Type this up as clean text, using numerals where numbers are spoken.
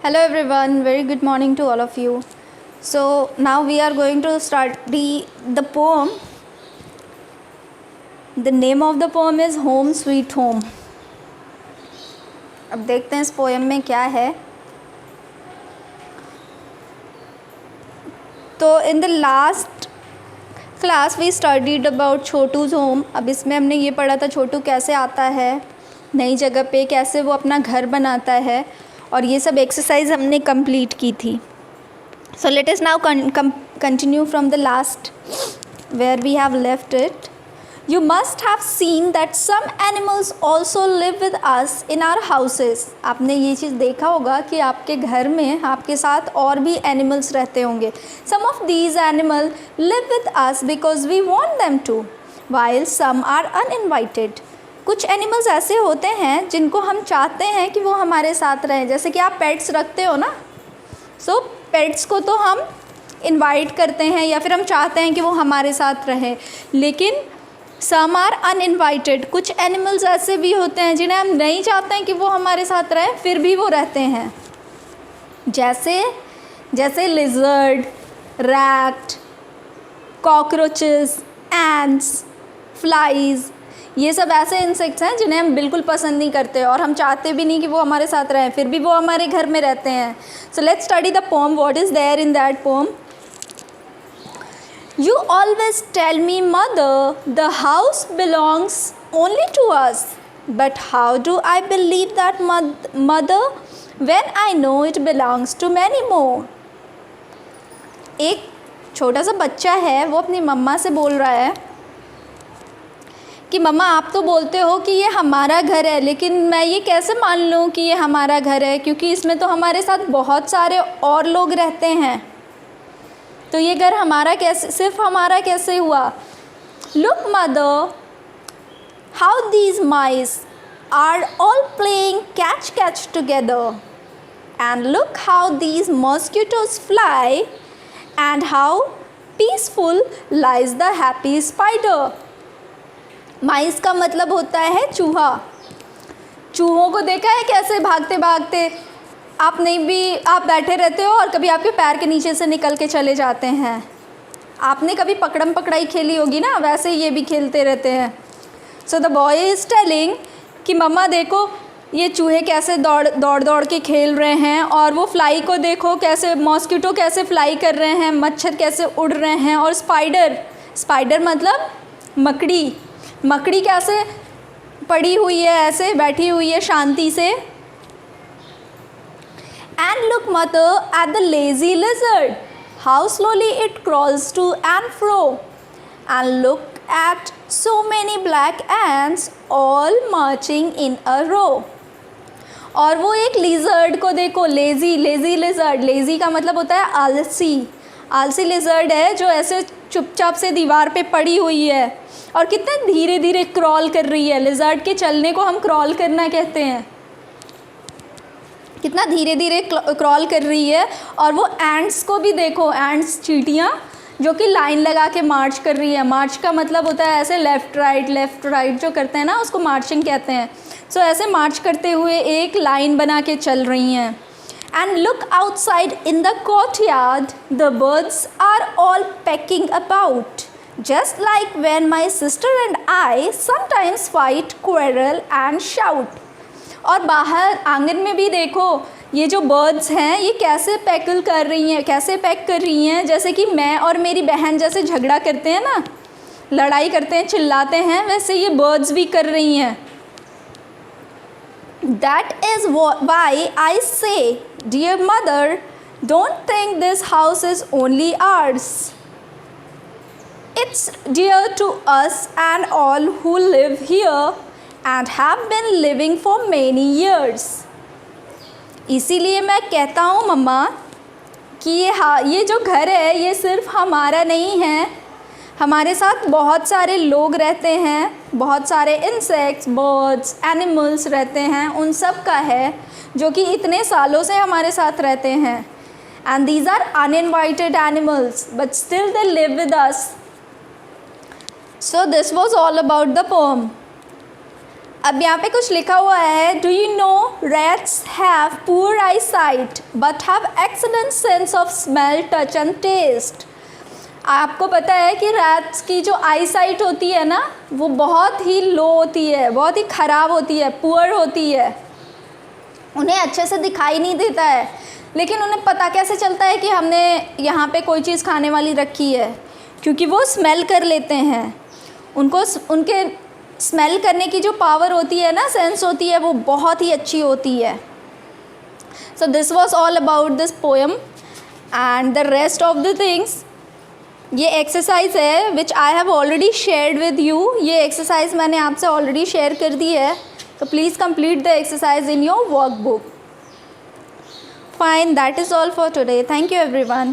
Hello everyone, very good morning to all of you. So now we are going to study the poem. The name of the poem is Home Sweet Home. अब देखते हैं इस poem में क्या है. तो in the last class we studied about छोटू's home. अब इसमें हमने ये पढ़ा था छोटू कैसे आता है नई जगह पे, कैसे वो अपना घर बनाता है, और ये सब एक्सरसाइज हमने कंप्लीट की थी. So let us now continue from the last where we have left it. You must have seen that some animals also live with us in our houses. आपने ये चीज़ देखा होगा कि आपके घर में आपके साथ और भी एनिमल्स रहते होंगे. Some of these animal live with us because we want them to, while some are uninvited. कुछ एनिमल्स ऐसे होते हैं जिनको हम चाहते हैं कि वो हमारे साथ रहें. जैसे कि आप पेट्स रखते हो ना, सो पेट्स को तो हम इनवाइट करते हैं या फिर हम चाहते हैं कि वो हमारे साथ रहें. लेकिन सम आर अनइन्वाइटेड. कुछ एनिमल्स ऐसे भी होते हैं जिन्हें हम नहीं चाहते हैं कि वो हमारे साथ रहें, फिर भी वो रहते हैं. जैसे lizard, rat, cockroaches, ants, flies. ये सब ऐसे इंसेक्ट्स हैं जिन्हें हम बिल्कुल पसंद नहीं करते और हम चाहते भी नहीं कि वो हमारे साथ रहें, फिर भी वो हमारे घर में रहते हैं. So let's study the poem. What is there in that poem? You always tell me mother the house belongs only to us, but how do I believe that mother when I know it belongs to many more. एक छोटा सा बच्चा है, वो अपनी मम्मा से बोल रहा है कि मम्मा आप तो बोलते हो कि ये हमारा घर है, लेकिन मैं ये कैसे मान लूँ कि ये हमारा घर है, क्योंकि इसमें तो हमारे साथ बहुत सारे और लोग रहते हैं. तो ये घर हमारा कैसे, सिर्फ हमारा कैसे हुआ? Look mother, how these mice are all playing catch catch together, and look how these mosquitoes fly, and how peaceful lies the happy spider. Mice का मतलब होता है चूहा. चूहों को देखा है कैसे भागते भागते आप बैठे रहते हो और कभी आपके पैर के नीचे से निकल के चले जाते हैं. आपने कभी पकड़म पकड़ाई खेली होगी ना, वैसे ये भी खेलते रहते हैं. So the boy is telling कि मम्मा देखो ये चूहे कैसे दौड़ के खेल रहे हैं, और वो फ्लाई को देखो कैसे, मॉस्किटो कैसे फ्लाई कर रहे हैं, मच्छर कैसे उड़ रहे हैं, और स्पाइडर मतलब मकड़ी कैसे पड़ी हुई है, ऐसे बैठी हुई है शांति से. And look mother at the lazy lizard, how slowly it crawls to and fro, and look at so many black ants all marching in a row. और वो एक लिजर्ड को देखो, लेजी लिजर्ड. लेजी का मतलब होता है आलसी लिजर्ड है जो ऐसे चुपचाप से दीवार पे पड़ी हुई है और कितना धीरे धीरे क्रॉल कर रही है. लिजर्ड के चलने को हम क्रॉल करना कहते हैं. कितना धीरे धीरे क्रॉल कर रही है. और वो एंट्स को भी देखो, एंट्स चींटियाँ जो कि लाइन लगा के मार्च कर रही है. मार्च का मतलब होता है ऐसे लेफ़्ट राइट जो करते हैं ना, उसको मार्चिंग कहते हैं. सो ऐसे मार्च करते हुए एक लाइन बना के चल रही हैं. And look outside in the courtyard, the birds are all pecking about, just like when my sister and I sometimes fight, quarrel and shout. और बाहर आंगन में भी देखो, ये जो बर्ड्स हैं ये कैसे पैक कर रही हैं, जैसे कि मैं और मेरी बहन जैसे झगड़ा करते हैं ना, लड़ाई करते हैं, चिल्लाते हैं, वैसे ये बर्ड्स भी कर रही हैं. That is why I say, dear mother, don't think this house is only ours. It's dear to us and all who live here and have been living for many years. इसीलिए मैं कहता हूँ मम्मा कि ये जो घर है ये सिर्फ हमारा नहीं है, हमारे साथ बहुत सारे लोग रहते हैं, बहुत सारे इंसेक्ट्स, बर्ड्स, एनिमल्स रहते हैं, उन सब का है जो कि इतने सालों से हमारे साथ रहते हैं. And these are uninvited animals but still they live with us. So this was all about the poem. अब यहाँ पे कुछ लिखा हुआ है, do you know rats have poor eyesight but have excellent sense of smell, touch and taste. आपको पता है कि रैट्स की जो आई साइट होती है ना, वो बहुत ही लो होती है, बहुत ही ख़राब होती है, पुअर होती है, उन्हें अच्छे से दिखाई नहीं देता है। लेकिन उन्हें पता कैसे चलता है कि हमने यहाँ पे कोई चीज़ खाने वाली रखी है? क्योंकि वो स्मेल कर लेते हैं। उनको उनके स्मेल करने की जो पावर होती है ना, सेंस होती है, वो बहुत ही अच्छी होती है। So this was all about this poem and the rest of the things. ये एक्सरसाइज है which I have already shared with you. ये एक्सरसाइज मैंने आपसे ऑलरेडी शेयर कर दी है, तो please complete the exercise in your workbook. Fine, that is all for today. Thank you everyone.